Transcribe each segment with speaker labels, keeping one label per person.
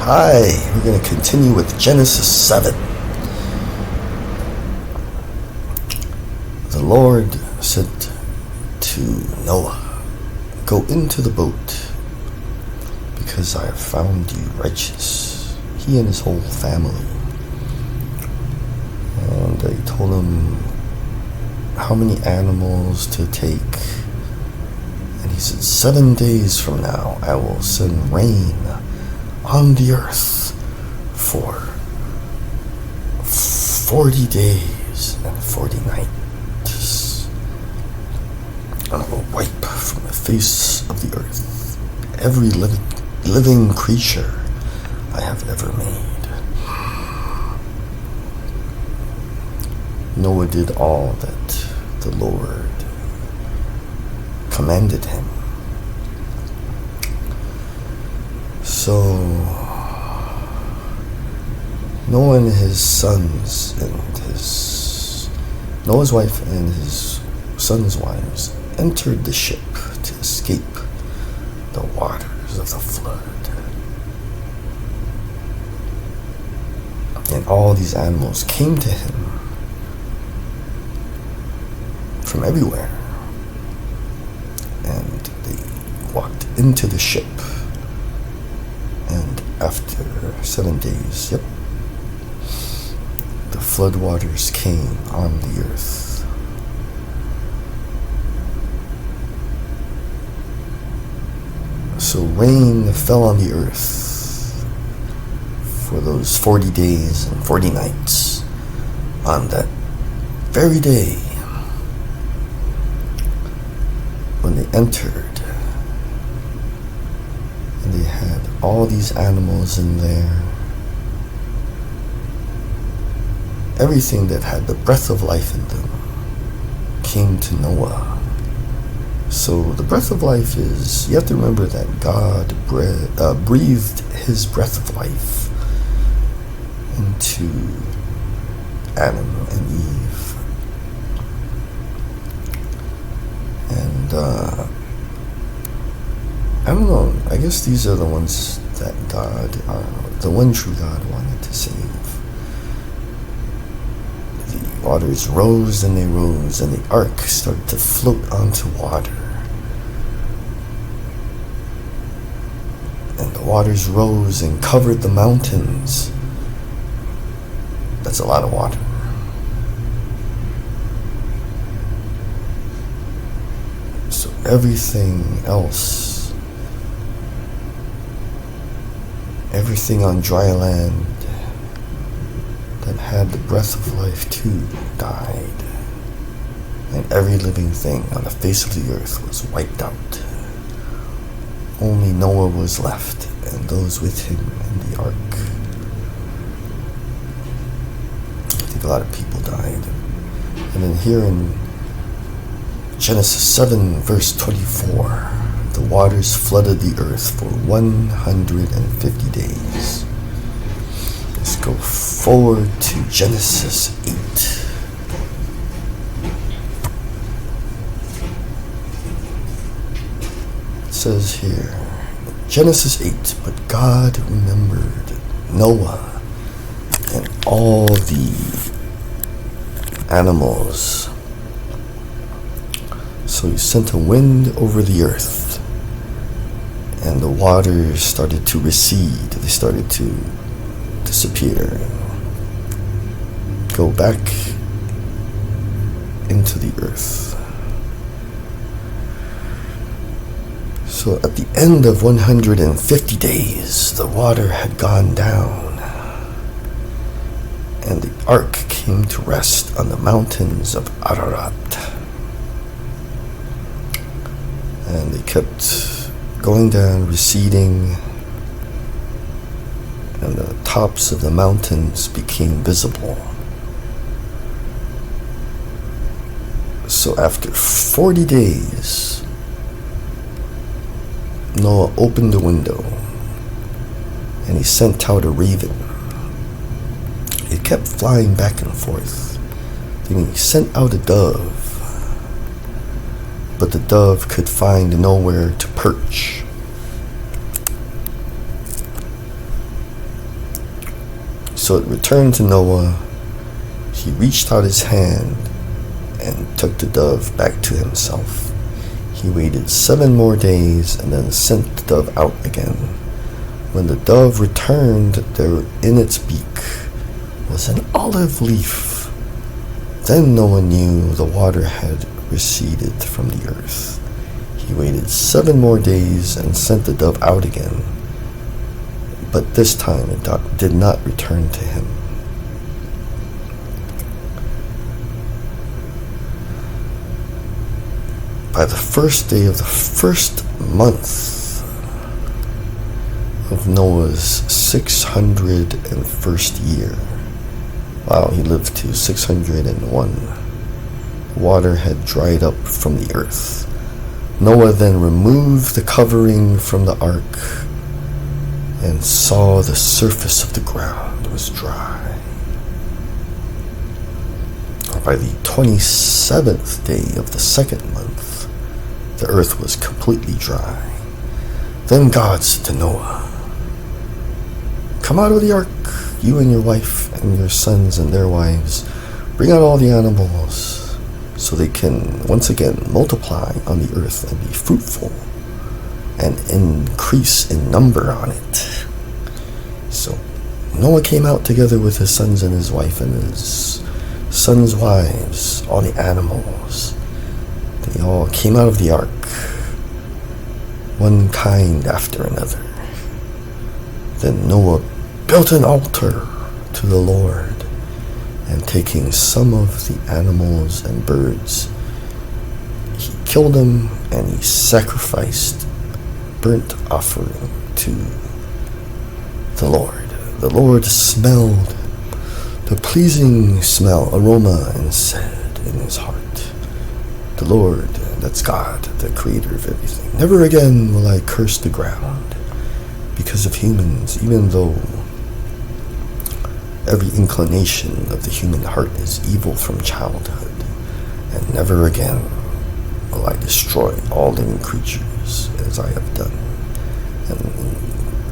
Speaker 1: Hi, we're going to continue with Genesis 7. The Lord said to Noah, "Go into the boat, because I have found you righteous, he and his whole family." And he told him how many animals to take. And he said, 7 days from now, I will send rain on the earth for 40 days and 40 nights. And I will wipe from the face of the earth every living creature I have ever made. Noah did all that the Lord commanded him. So Noah and his sons and Noah's wife and his sons' wives entered the ship to escape the waters of the flood. And all these animals came to him from everywhere. And they walked into the ship. And after 7 days, the floodwaters came on the earth. So rain fell on the earth for those 40 days and 40 nights. On that very day, when they entered, and they had all these animals in there, everything that had the breath of life in them came to Noah. So the breath of life is, you have to remember that God breathed his breath of life into Adam and Eve. And I don't know, I guess these are the ones that the one true God wanted to save. The waters rose and they rose, and the ark started to float onto water. And the waters rose and covered the mountains. That's a lot of water. So everything else, everything on dry land that had the breath of life too died. And every living thing on the face of the earth was wiped out. Only Noah was left, and those with him in the ark. I think a lot of people died. And then here in Genesis 7 verse 24, the waters flooded the earth for 150 days. Let's go forward to Genesis 8. It says here, Genesis 8, but God remembered Noah and all the animals. So he sent a wind over the earth, and the waters started to recede. They started to disappear, go back into the earth. So at the end of 150 days, the water had gone down, and the ark came to rest on the mountains of Ararat. And they kept going down, receding, and the tops of the mountains became visible. So after 40 days, Noah opened the window, and he sent out a raven. It kept flying back and forth. Then he sent out a dove, but the dove could find nowhere to perch. So it returned to Noah. He reached out his hand and took the dove back to himself. He waited 7 more days and then sent the dove out again. When the dove returned, there in its beak was an olive leaf. Then Noah knew the water had receded from the earth. He waited 7 more days and sent the dove out again. But this time it did not return to him. By the first day of the first month of Noah's 601st year, wow, he lived to 601, water had dried up from the earth. Noah then removed the covering from the ark and saw the surface of the ground was dry. By the 27th day of the second month, the earth was completely dry. Then God said to Noah, "Come out of the ark, you and your wife and your sons and their wives. Bring out all the animals so they can once again multiply on the earth and be fruitful and increase in number on it." So Noah came out together with his sons and his wife and his sons' wives, all the animals. They all came out of the ark, one kind after another. Then Noah built an altar to the Lord, and taking some of the animals and birds, he killed them and he sacrificed burnt offering to the Lord. The Lord smelled the pleasing smell, aroma, and said in his heart, "The Lord, that's God, the creator of everything. Never again will I curse the ground because of humans, even though every inclination of the human heart is evil from childhood. And never again will I destroy all living creatures as I have done." And in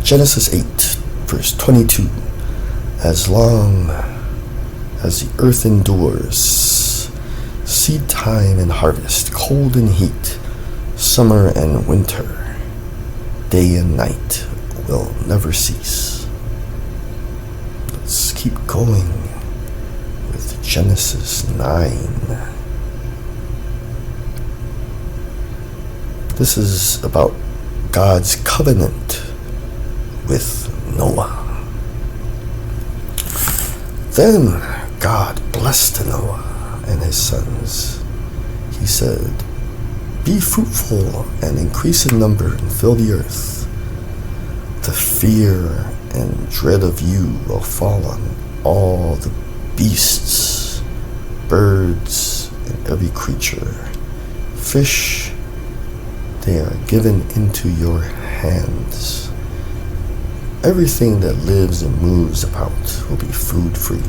Speaker 1: Genesis 8, verse 22, "As long as the earth endures, seed time and harvest, cold and heat, summer and winter, day and night will never cease." Let's keep going with Genesis 9. This is about God's covenant with Noah. Then God blessed Noah and his sons. He said, "Be fruitful and increase in number and fill the earth. The fear and dread of you will fall on all the beasts, birds, and every creature. Fish, they are given into your hands. Everything that lives and moves about will be food for you.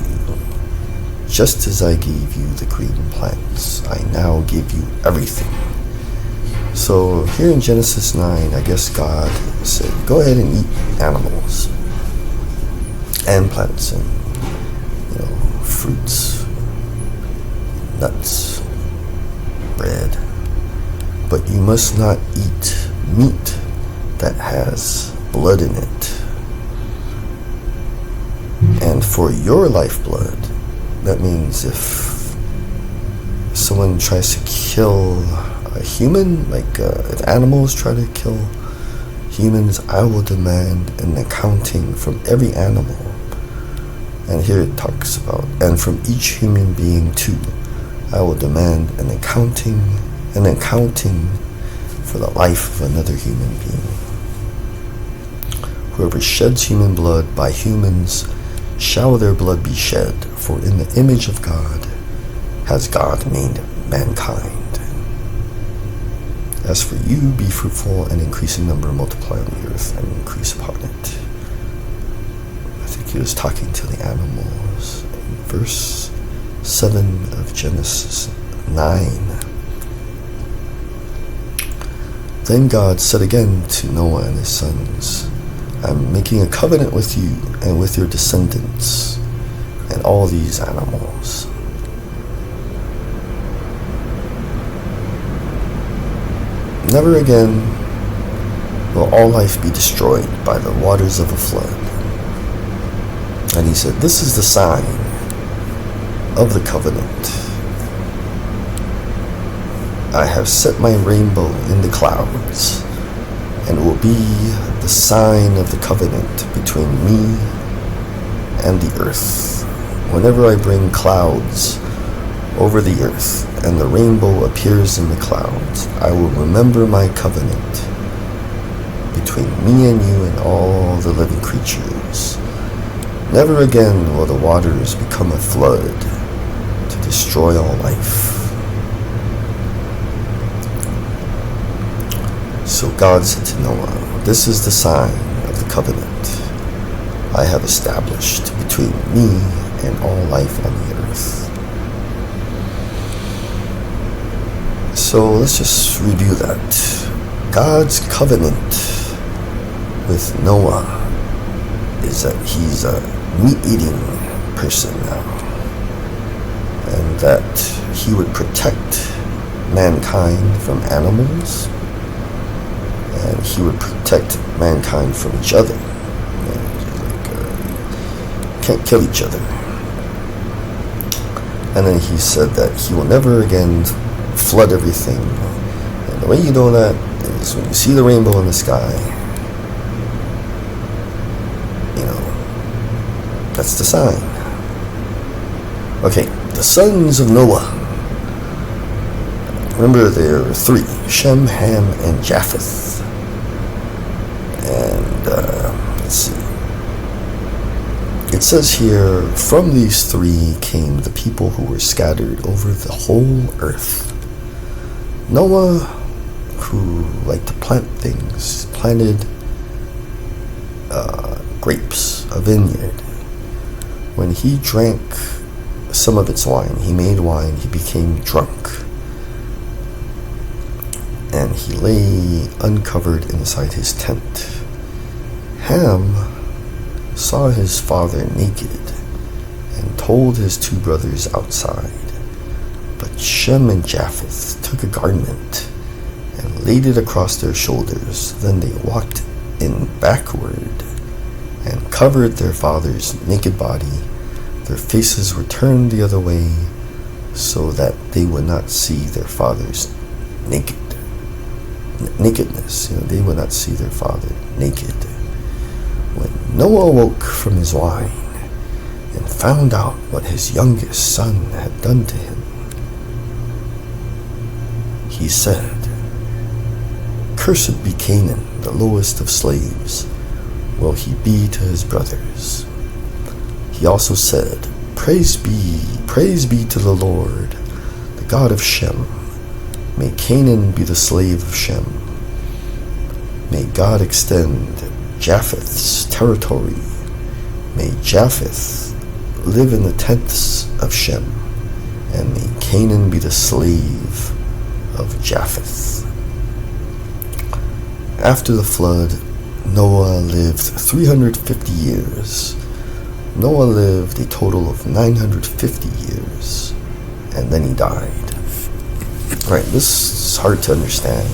Speaker 1: Just as I gave you the green plants, I now give you everything." So here in Genesis 9, I guess God said, go ahead and eat animals and plants and fruits, nuts, bread. But you must not eat meat that has blood in it. And for your lifeblood, that means if someone tries to kill a human, like if animals try to kill humans, I will demand an accounting from every animal. And here it talks about, and from each human being too, I will demand an accounting for the life of another human being. Whoever sheds human blood, by humans shall their blood be shed, for in the image of God has God made mankind. As for you, be fruitful and increase in number, multiply on the earth and increase upon it. I think he was talking to the animals in verse 7 of Genesis 9. Then God said again to Noah and his sons, I'm making a covenant with you and with your descendants and all these animals. Never again will all life be destroyed by the waters of a flood. And he said, this is the sign of the covenant. I have set my rainbow in the clouds, and it will be the sign of the covenant between me and the earth. Whenever I bring clouds over the earth and the rainbow appears in the clouds, I will remember my covenant between me and you and all the living creatures. Never again will the waters become a flood to destroy all life. So God said to Noah, this is the sign of the covenant I have established between me and all life on the earth. So let's just review that. God's covenant with Noah is that he's a meat-eating person now, and that he would protect mankind from animals, and he would protect mankind from each other. Can't kill each other. And then he said that he will never again flood everything. And the way you know that is when you see the rainbow in the sky. You know, that's the sign. Okay, the sons of Noah. Remember, there are three: Shem, Ham, and Japheth. And let's see. It says here, from these three came the people who were scattered over the whole earth. Noah, who liked to plant things, planted grapes, a vineyard. When he drank some of its wine, he made wine, he became drunk. And he lay uncovered inside his tent. Ham saw his father naked and told his two brothers outside. But Shem and Japheth took a garment and laid it across their shoulders. Then they walked in backward and covered their father's naked body. Their faces were turned the other way so that they would not see their father's nakedness. They would not see their father naked. When Noah awoke from his wine and found out what his youngest son had done to him, he said, "Cursed be Canaan, the lowest of slaves, will he be to his brothers." He also said, Praise be to the Lord, the God of Shem. May Canaan be the slave of Shem. May God extend Japheth's territory. May Japheth live in the tents of Shem, and may Canaan be the slave of Japheth. After the flood, Noah lived 350 years. Noah lived a total of 950 years, and then he died. Right, this is hard to understand.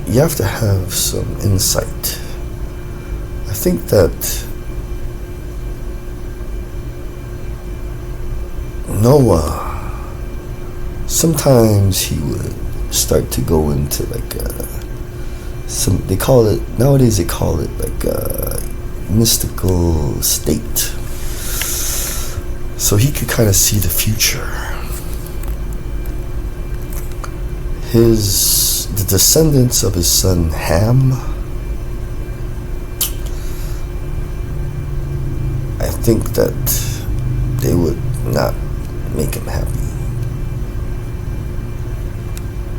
Speaker 1: You have to have some insight. I think that Noah, sometimes he would start to go into nowadays they call it like a mystical state. So he could kind of see the future. The descendants of his son Ham, I think that they would not make him happy.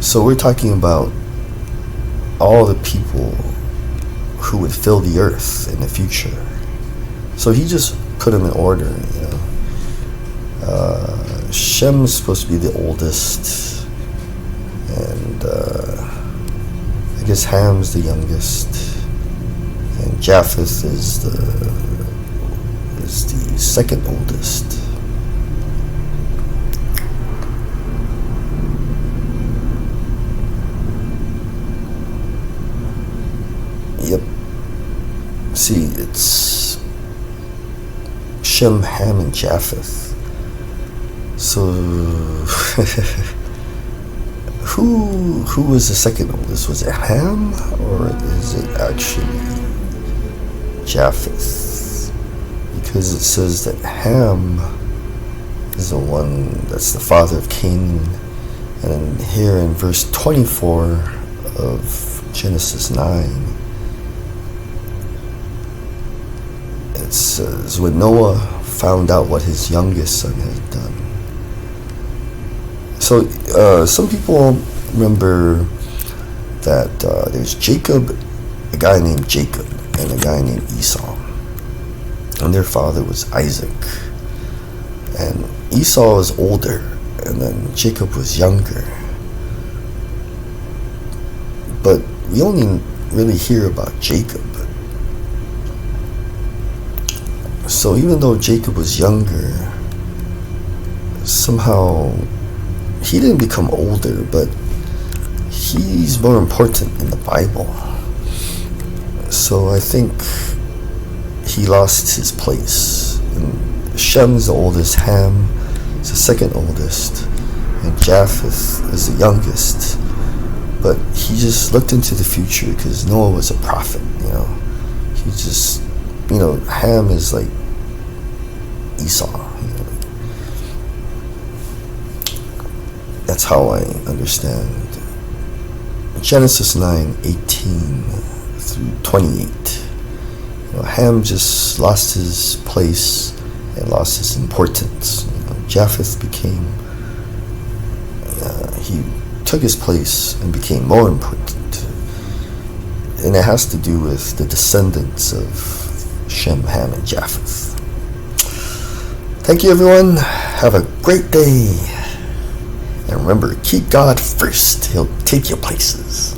Speaker 1: So we're talking about all the people who would fill the earth in the future. So he just put them in order, Shem's supposed to be the oldest, and I because Ham's the youngest, and Japheth is the second oldest. Yep. See, it's Shem, Ham, and Japheth. So who was the second oldest? Was it Ham, or is it actually Japheth? Because it says that Ham is the one that's the father of Canaan, and here in verse 24 of Genesis 9, it says, when Noah found out what his youngest son had done. So some people remember that there's Jacob, a guy named Jacob, and a guy named Esau. And their father was Isaac. And Esau was older, and then Jacob was younger. But we only really hear about Jacob. So even though Jacob was younger, somehow he didn't become older, but he's more important in the Bible. So I think he lost his place. And Shem's the oldest, Ham is the second oldest, and Japheth is the youngest. But he just looked into the future because Noah was a prophet, He just, Ham is like Esau. That's how I understand Genesis 9:18 through 28. Ham just lost his place and lost his importance. Japheth became, he took his place and became more important. And it has to do with the descendants of Shem, Ham, and Japheth. Thank you, everyone. Have a great day. And remember, keep God first. He'll take you places.